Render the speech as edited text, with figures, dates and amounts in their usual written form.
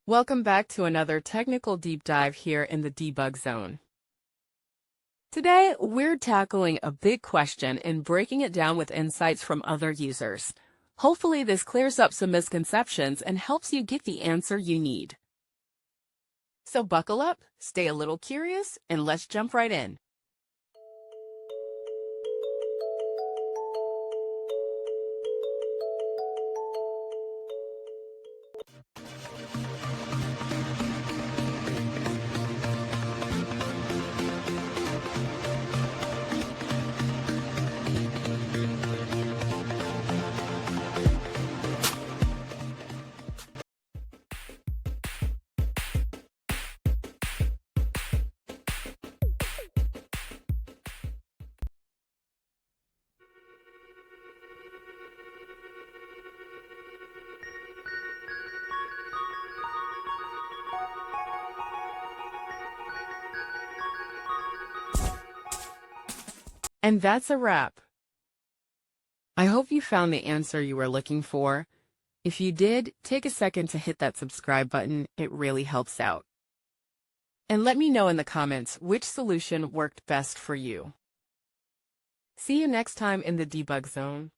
Welcome back to another technical deep dive here in the debug zone. Today, we're tackling a big question and breaking it down with insights from other users. Hopefully, this clears up some misconceptions and helps you get the answer you need. So buckle up, stay a little curious, and let's jump right in. And that's a wrap. I hope you found the answer you were looking for. If you did, take a second to hit that subscribe button. It really helps out. And let me know in the comments which solution worked best for you. See you next time in the debug zone.